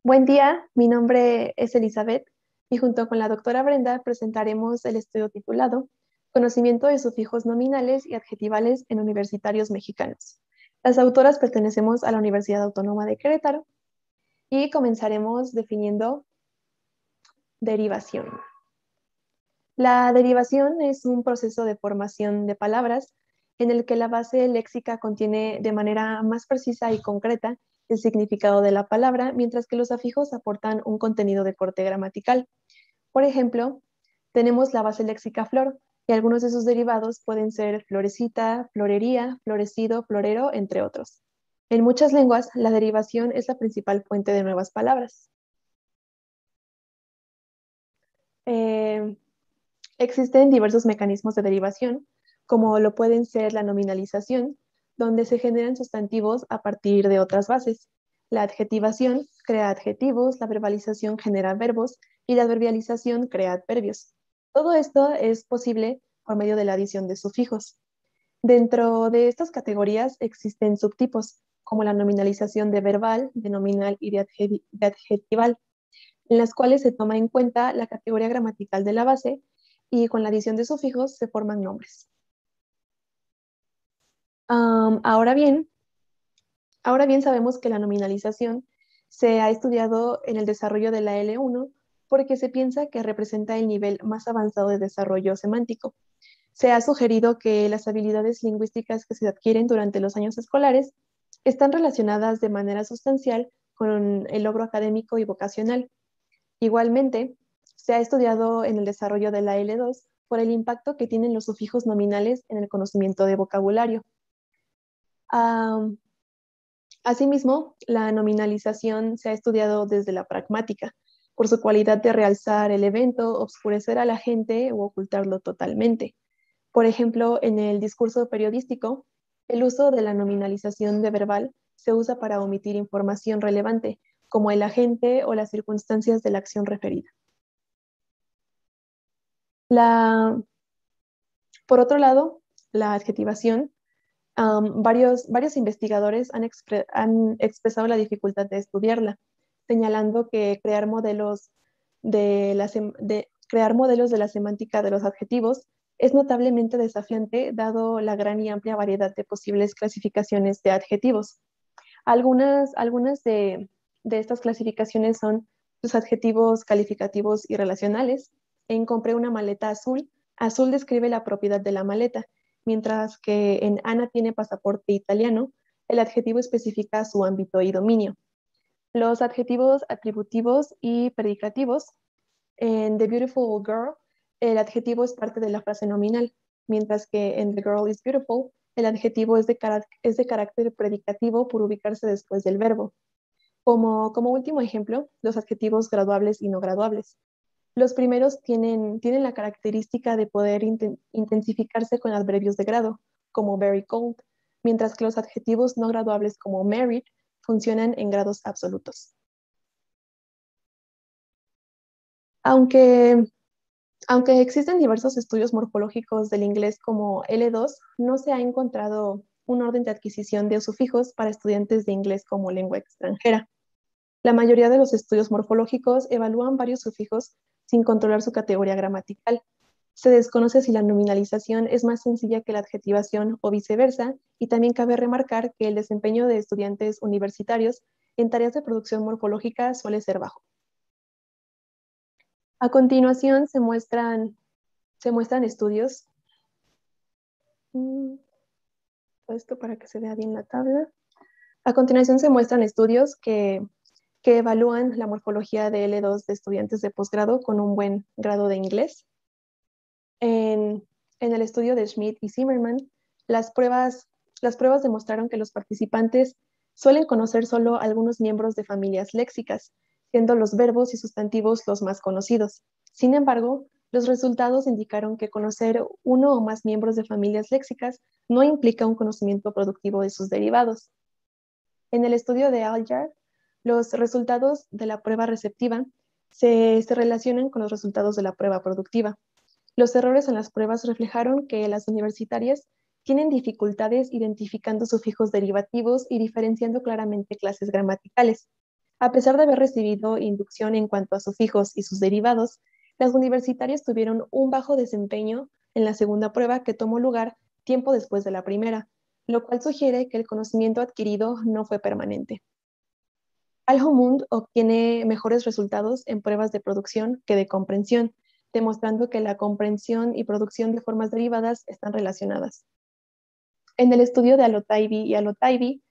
Buen día, mi nombre es Elizabeth y junto con la doctora Brenda presentaremos el estudio titulado Conocimiento de sufijos nominales y adjetivales en universitarios mexicanos. Las autoras pertenecemos a la Universidad Autónoma de Querétaro y comenzaremos definiendo derivación. La derivación es un proceso de formación de palabras en el que la base léxica contiene de manera más precisa y concreta el significado de la palabra, mientras que los afijos aportan un contenido de corte gramatical. Por ejemplo, tenemos la base léxica flor y algunos de sus derivados pueden ser florecita, florería, florecido, florero, entre otros. En muchas lenguas, la derivación es la principal fuente de nuevas palabras. Eh, Existen diversos mecanismos de derivación, como lo pueden ser la nominalización, donde se generan sustantivos a partir de otras bases. La adjetivación crea adjetivos, la verbalización genera verbos y la adverbialización crea adverbios. Todo esto es posible por medio de la adición de sufijos. Dentro de estas categorías existen subtipos, como la nominalización de verbal, de nominal y de adjetival, en las cuales se toma en cuenta la categoría gramatical de la base y con la adición de sufijos se forman nombres. Um, ahora bien, ahora bien sabemos que la nominalización se ha estudiado en el desarrollo de la L1 porque se piensa que representa el nivel más avanzado de desarrollo semántico. Se ha sugerido que las habilidades lingüísticas que se adquieren durante los años escolares están relacionadas de manera sustancial con el logro académico y vocacional. Igualmente, se ha estudiado en el desarrollo de la L2 por el impacto que tienen los sufijos nominales en el conocimiento de vocabulario. Asimismo, la nominalización se ha estudiado desde la pragmática, por su cualidad de realzar el evento, obscurecer a la gente o ocultarlo totalmente. Por ejemplo, en el discurso periodístico, el uso de la nominalización de verbal se usa para omitir información relevante, como el agente o las circunstancias de la acción referida. La, por otro lado, la adjetivación, varios investigadores han expresado la dificultad de estudiarla, señalando que crear modelos de la semántica de los adjetivos es notablemente desafiante dado la gran y amplia variedad de posibles clasificaciones de adjetivos. Algunas de estas clasificaciones son los adjetivos calificativos y relacionales. En compré una maleta azul, azul describe la propiedad de la maleta, mientras que en Ana tiene pasaporte italiano, el adjetivo especifica su ámbito y dominio. Los adjetivos atributivos y predicativos, en The Beautiful Girl, el adjetivo es parte de la frase nominal, mientras que en The Girl is Beautiful, el adjetivo es de carácter predicativo por ubicarse después del verbo. Como último ejemplo, los adjetivos graduables y no graduables. Los primeros tienen la característica de poder intensificarse con adverbios de grado, como very cold, mientras que los adjetivos no graduables como married funcionan en grados absolutos. Aunque, aunque existen diversos estudios morfológicos del inglés como L2, no se ha encontrado un orden de adquisición de sufijos para estudiantes de inglés como lengua extranjera. La mayoría de los estudios morfológicos evalúan varios sufijos sin controlar su categoría gramatical. Se desconoce si la nominalización es más sencilla que la adjetivación o viceversa, y también cabe remarcar que el desempeño de estudiantes universitarios en tareas de producción morfológica suele ser bajo. A continuación se muestran estudios, esto para que se vea bien la tabla. A continuación se muestran estudios que evalúan la morfología de L2 de estudiantes de posgrado con un buen grado de inglés. En el estudio de Schmidt y Zimmerman, las pruebas demostraron que los participantes suelen conocer solo algunos miembros de familias léxicas, siendo los verbos y sustantivos los más conocidos. Sin embargo, los resultados indicaron que conocer uno o más miembros de familias léxicas no implica un conocimiento productivo de sus derivados. En el estudio de Alyard, los resultados de la prueba receptiva se relacionan con los resultados de la prueba productiva. Los errores en las pruebas reflejaron que las universitarias tienen dificultades identificando sufijos derivativos y diferenciando claramente clases gramaticales. A pesar de haber recibido inducción en cuanto a sufijos y sus derivados, las universitarias tuvieron un bajo desempeño en la segunda prueba que tomó lugar tiempo después de la primera, lo cual sugiere que el conocimiento adquirido no fue permanente. Alhomund obtiene mejores resultados en pruebas de producción que de comprensión, demostrando que la comprensión y producción de formas derivadas están relacionadas. En el estudio de Alotaibi y Alotaibi,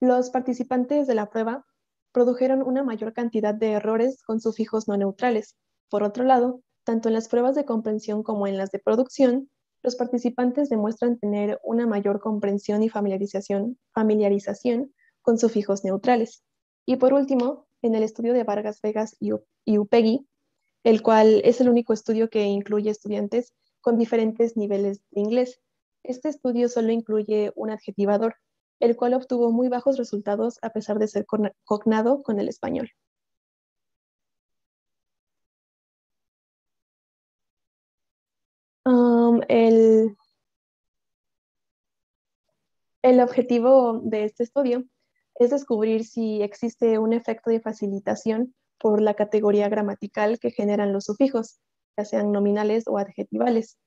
los participantes de la prueba produjeron una mayor cantidad de errores con sufijos no neutrales. Por otro lado, tanto en las pruebas de comprensión como en las de producción, los participantes demuestran tener una mayor comprensión y familiarización con sufijos neutrales. Y por último, en el estudio de Vargas Vegas y Upegui, el cual es el único estudio que incluye estudiantes con diferentes niveles de inglés. Este estudio solo incluye un adjetivador, el cual obtuvo muy bajos resultados a pesar de ser cognado con el español. El objetivo de este estudio es descubrir si existe un efecto de facilitación por la categoría gramatical que generan los sufijos, ya sean nominales o adjetivales.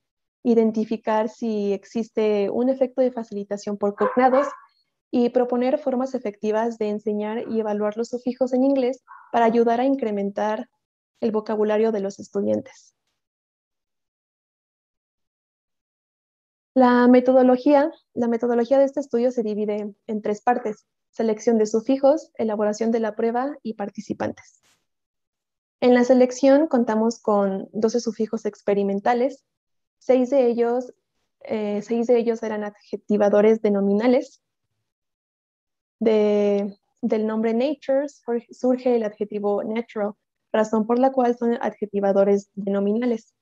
Identificar si existe un efecto de facilitación por cognados y proponer formas efectivas de enseñar y evaluar los sufijos en inglés para ayudar a incrementar el vocabulario de los estudiantes. La metodología de este estudio se divide en tres partes: selección de sufijos, elaboración de la prueba y participantes. En la selección contamos con 12 sufijos experimentales, 6 de ellos eran adjetivadores denominales. Del nombre nature surge el adjetivo natural, razón por la cual son adjetivadores denominales.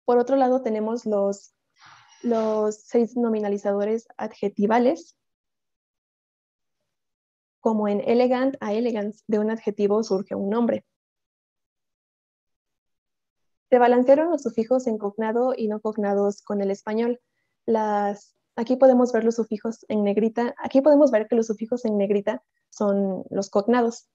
Por otro lado, tenemos los 6 nominalizadores adjetivales, como en elegant a elegance, de un adjetivo surge un nombre. Se balancearon los sufijos en cognado y no cognados con el español. Aquí podemos ver los sufijos en negrita. Aquí podemos ver que los sufijos en negrita son los cognados.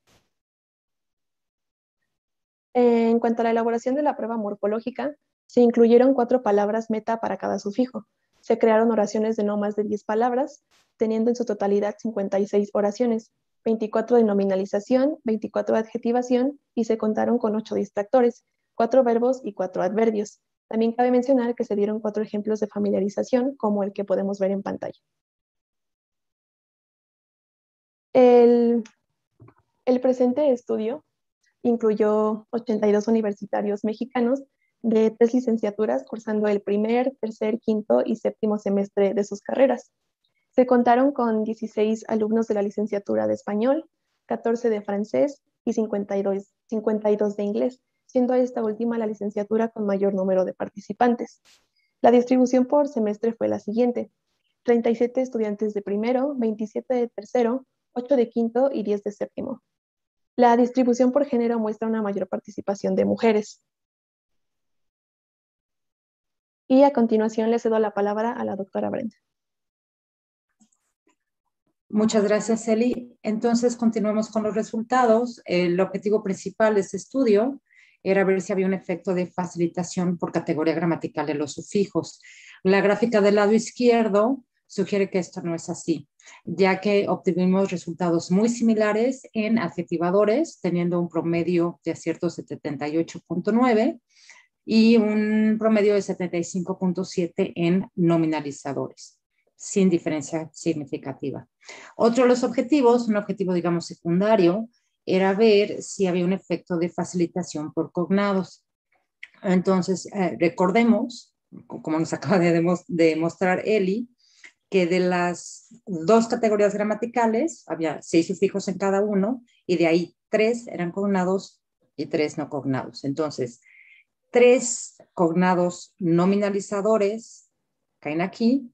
En cuanto a la elaboración de la prueba morfológica, se incluyeron 4 palabras meta para cada sufijo. Se crearon oraciones de no más de 10 palabras, teniendo en su totalidad 56 oraciones, 24 de nominalización, 24 de adjetivación, y se contaron con 8 distractores, 4 verbos y 4 adverbios. También cabe mencionar que se dieron 4 ejemplos de familiarización, como el que podemos ver en pantalla. El presente estudio incluyó 82 universitarios mexicanos de 3 licenciaturas cursando el primer, tercer, quinto y séptimo semestre de sus carreras. Se contaron con 16 alumnos de la licenciatura de español, 14 de francés y 52 de inglés, siendo esta última la licenciatura con mayor número de participantes. La distribución por semestre fue la siguiente: 37 estudiantes de primero, 27 de tercero, 8 de quinto y 10 de séptimo. La distribución por género muestra una mayor participación de mujeres. Y a continuación le cedo la palabra a la doctora Brenda. Muchas gracias, Eli. Entonces, continuamos con los resultados. El objetivo principal de este estudio era ver si había un efecto de facilitación por categoría gramatical de los sufijos. La gráfica del lado izquierdo sugiere que esto no es así, ya que obtuvimos resultados muy similares en adjetivadores, teniendo un promedio de aciertos de 78.9 y un promedio de 75.7 en nominalizadores, sin diferencia significativa. Otro de los objetivos, un objetivo, digamos, secundario, era ver si había un efecto de facilitación por cognados. Entonces, recordemos, como nos acaba de mostrar Eli, que de las 2 categorías gramaticales había 6 sufijos en cada uno y de ahí 3 eran cognados y 3 no cognados. Entonces, 3 cognados nominalizadores caen aquí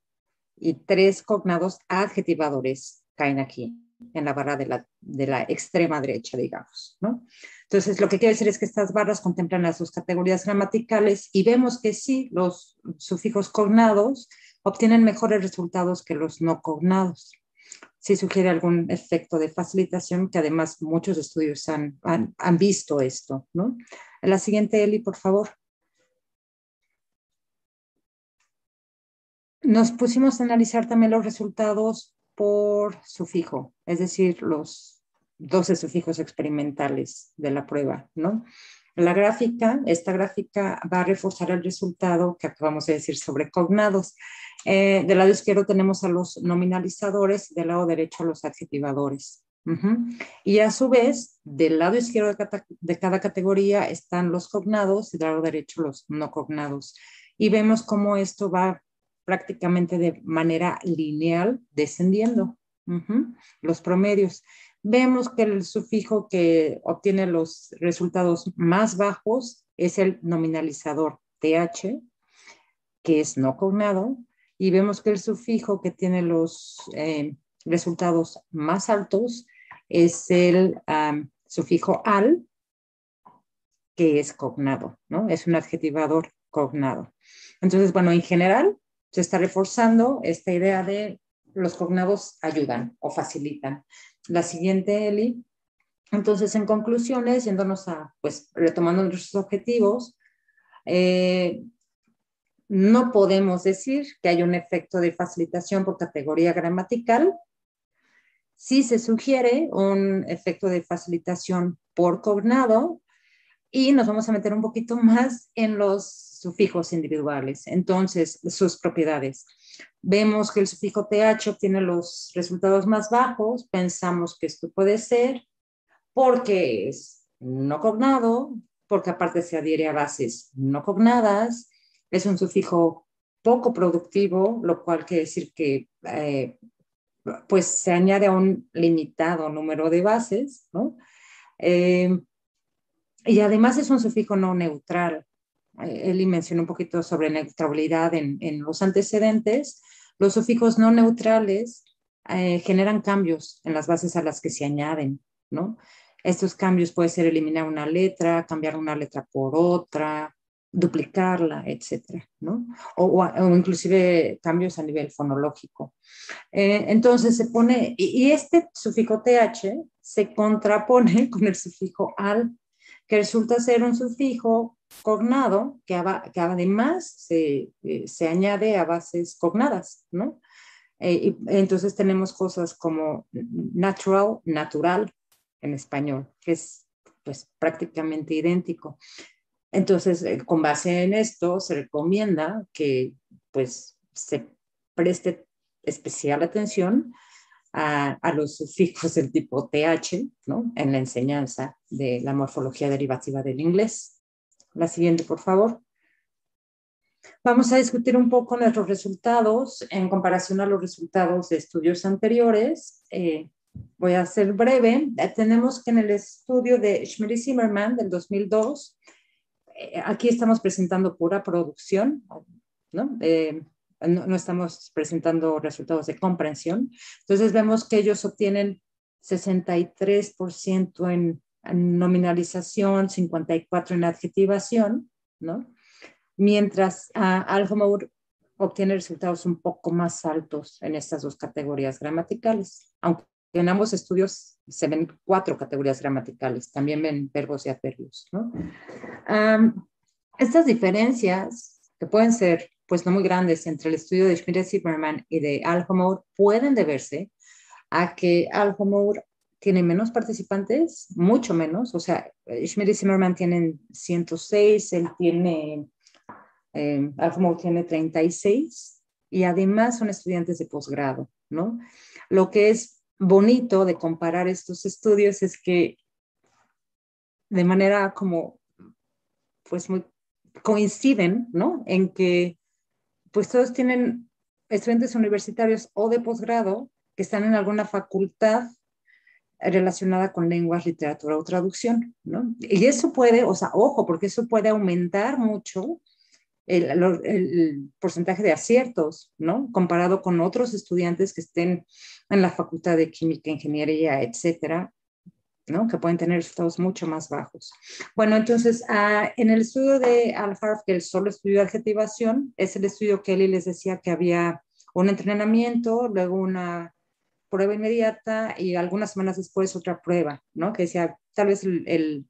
y 3 cognados adjetivadores caen aquí, en la barra de la extrema derecha, digamos, ¿no? Entonces, lo que quiere decir es que estas barras contemplan las 2 categorías gramaticales y vemos que sí, los sufijos cognados obtienen mejores resultados que los no cognados. si sugiere algún efecto de facilitación, que además muchos estudios han visto esto, ¿no? La siguiente, Eli, por favor. Nos pusimos a analizar también los resultados por sufijo, es decir, los 12 sufijos experimentales de la prueba, ¿no? Esta gráfica va a reforzar el resultado que acabamos de decir sobre cognados. Del lado izquierdo tenemos a los nominalizadores y del lado derecho a los adjetivadores. Y a su vez, del lado izquierdo de cada categoría están los cognados y del lado derecho los no cognados. Y vemos cómo esto va prácticamente de manera lineal descendiendo. Los promedios. Vemos que el sufijo que obtiene los resultados más bajos es el nominalizador TH, que es no cognado, y vemos que el sufijo que tiene los resultados más altos es el sufijo al, que es cognado, ¿no? Es un adjetivador cognado. Entonces, bueno, en general se está reforzando esta idea de los cognados ayudan o facilitan. La siguiente, Eli. Entonces, en conclusiones, yéndonos a, pues, retomando nuestros objetivos, no podemos decir que hay un efecto de facilitación por categoría gramatical. Sí se sugiere un efecto de facilitación por cognado y nos vamos a meter un poquito más en los sufijos individuales. Entonces, sus propiedades. Vemos que el sufijo TH obtiene los resultados más bajos. Pensamos que esto puede ser porque es no cognado, porque aparte se adhiere a bases no cognadas, es un sufijo poco productivo, lo cual quiere decir que pues se añade a un limitado número de bases, ¿no? Y además es un sufijo no neutral. Eli mencionó un poquito sobre neutralidad en los antecedentes. Los sufijos no neutrales generan cambios en las bases a las que se añaden, ¿no? Estos cambios pueden ser eliminar una letra, cambiar una letra por otra, duplicarla, etcétera, ¿no? O inclusive cambios a nivel fonológico. Entonces se pone, y este sufijo TH se contrapone con el sufijo al, que resulta ser un sufijo cognado que además se añade a bases cognadas, ¿no? Y entonces tenemos cosas como natural en español, que es pues prácticamente idéntico. Entonces, con base en esto, se recomienda que pues se preste especial atención a los sufijos del tipo TH, ¿no? En la enseñanza de la morfología derivativa del inglés. La siguiente, por favor. Vamos a discutir un poco nuestros resultados en comparación a los resultados de estudios anteriores. Voy a ser breve. Tenemos que en el estudio de Schmidt y Zimmerman del 2002, aquí estamos presentando pura producción, ¿no? No estamos presentando resultados de comprensión. Entonces vemos que ellos obtienen 63% en nominalización, 54% en adjetivación, ¿no? Mientras Alfamore obtiene resultados un poco más altos en estas dos categorías gramaticales, aunque en ambos estudios se ven 4 categorías gramaticales, también ven verbos y adverbios, ¿no? Estas diferencias, que pueden ser pues no muy grandes entre el estudio de Schmidt y Zimmerman y de Alfamore, pueden deberse a que Alfamore tiene menos participantes, mucho menos, o sea, Schmidt y Zimmerman tienen 106, él tiene, Alfamore tiene 36, y además son estudiantes de posgrado, ¿no? Lo que es bonito de comparar estos estudios es que de manera como, pues muy coinciden, ¿no? En que pues todos tienen estudiantes universitarios o de posgrado que están en alguna facultad relacionada con lenguas, literatura o traducción, ¿no? Y eso puede, o sea, ojo, porque eso puede aumentar mucho el porcentaje de aciertos, ¿no? Comparado con otros estudiantes que estén en la facultad de química, ingeniería, etcétera, ¿no? Que pueden tener resultados mucho más bajos. Bueno, entonces, en el estudio de Al-Harf, que el solo estudio de adjetivación, es el estudio que Eli les decía que había un entrenamiento, luego una prueba inmediata y algunas semanas después otra prueba, ¿no? Que decía, tal vez el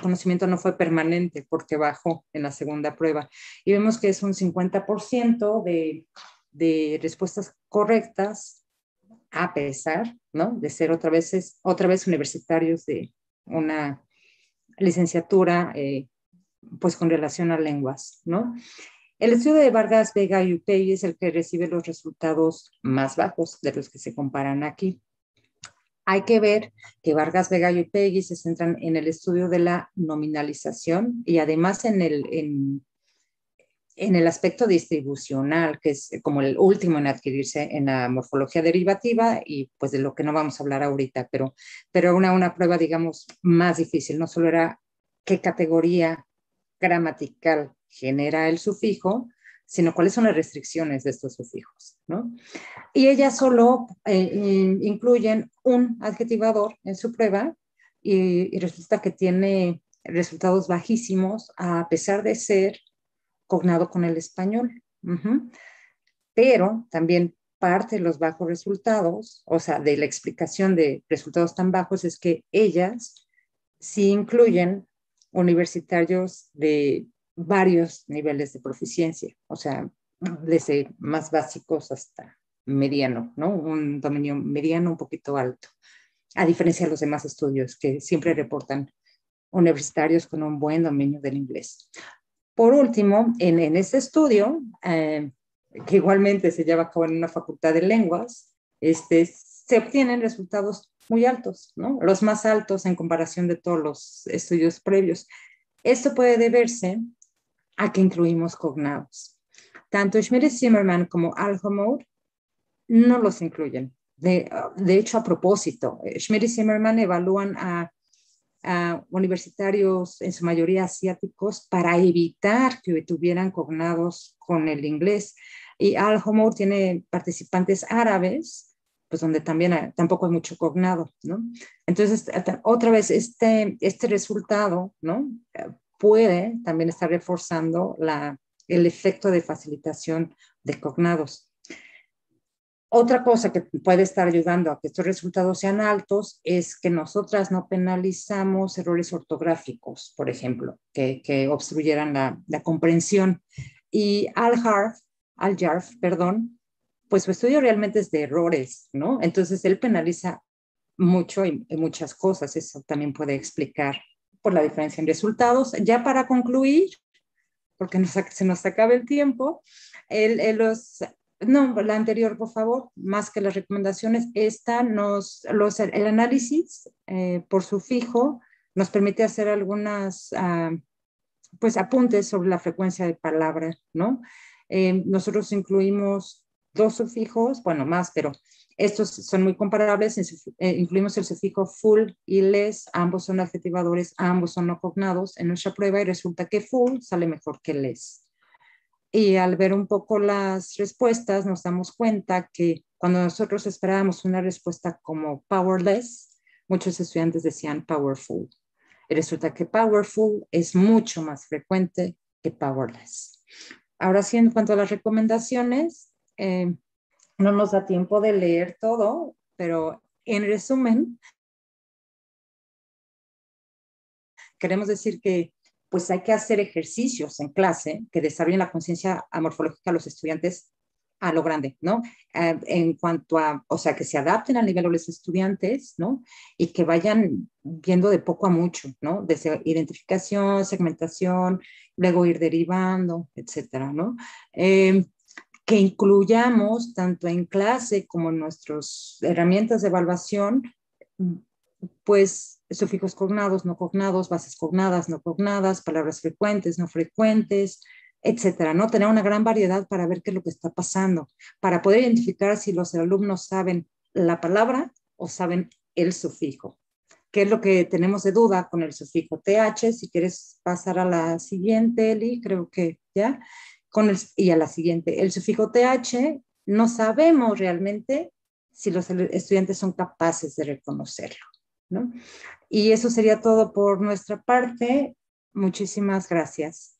conocimiento no fue permanente porque bajó en la segunda prueba. Y vemos que es un 50% de respuestas correctas, a pesar, ¿no? De ser otra vez universitarios de una licenciatura, pues con relación a lenguas, ¿no? El estudio de Vargas, Vega y Upegui es el que recibe los resultados más bajos de los que se comparan aquí. Hay que ver que Vargas, Vega y Upegui se centran en el estudio de la nominalización y además en el aspecto distribucional, que es como el último en adquirirse en la morfología derivativa y pues de lo que no vamos a hablar ahorita, pero una prueba, digamos, más difícil. No solo era qué categoría gramatical genera el sufijo, sino cuáles son las restricciones de estos sufijos, ¿no? Y ellas solo incluyen un adjetivador en su prueba y resulta que tiene resultados bajísimos a pesar de ser cognado con el español. Pero también parte de los bajos resultados, o sea, de la explicación de resultados tan bajos es que ellas sí incluyen universitarios de varios niveles de proficiencia, o sea, desde más básicos hasta mediano, ¿no? Un dominio mediano un poquito alto, a diferencia de los demás estudios que siempre reportan universitarios con un buen dominio del inglés. Por último, en este estudio, que igualmente se lleva a cabo en una facultad de lenguas, se obtienen resultados muy altos, ¿no? Los más altos en comparación de todos los estudios previos. Esto puede deberse a que incluimos cognados. Tanto Schmidt-Zimmermann como Alhommoud no los incluyen. De hecho, a propósito, Schmidt y Zimmermann evalúan a universitarios, en su mayoría asiáticos, para evitar que tuvieran cognados con el inglés. Y Alhommoud tiene participantes árabes, pues donde también tampoco hay mucho cognado, ¿no? Entonces, otra vez, este resultado, ¿no? Puede también estar reforzando el efecto de facilitación de cognados. Otra cosa que puede estar ayudando a que estos resultados sean altos es que nosotras no penalizamos errores ortográficos, por ejemplo, que obstruyeran la comprensión. Y Al-Jarf, pues su estudio realmente es de errores, ¿no? Entonces él penaliza mucho y muchas cosas. Eso también puede explicar por la diferencia en resultados. Ya para concluir, porque se nos acaba el tiempo, no, la anterior, por favor, más que las recomendaciones, el análisis por sufijo nos permite hacer algunas pues apuntes sobre la frecuencia de palabras, ¿no? Nosotros incluimos 2 sufijos, bueno, más, pero estos son muy comparables. Incluimos el sufijo full y less, ambos son adjetivadores, ambos son no cognados en nuestra prueba y resulta que full sale mejor que less. Y al ver un poco las respuestas nos damos cuenta que cuando nosotros esperábamos una respuesta como powerless, muchos estudiantes decían powerful. Y resulta que powerful es mucho más frecuente que powerless. Ahora sí, en cuanto a las recomendaciones, no nos da tiempo de leer todo, pero en resumen, queremos decir que pues hay que hacer ejercicios en clase que desarrollen la conciencia morfológica a los estudiantes a lo grande, ¿no? En cuanto a, o sea, que se adapten al nivel de los estudiantes, ¿no? Y que vayan viendo de poco a mucho, ¿no? Desde identificación, segmentación, luego ir derivando, etcétera, ¿no? Que incluyamos tanto en clase como en nuestras herramientas de evaluación, pues sufijos cognados, no cognados, bases cognadas, no cognadas, palabras frecuentes, no frecuentes, etcétera, ¿no? Tener una gran variedad para ver qué es lo que está pasando, para poder identificar si los alumnos saben la palabra o saben el sufijo. ¿Qué es lo que tenemos de duda con el sufijo TH? Si quieres pasar a la siguiente, Eli, creo que ya. Y a la siguiente. El sufijo TH no sabemos realmente si los estudiantes son capaces de reconocerlo, ¿no? Y eso sería todo por nuestra parte. Muchísimas gracias.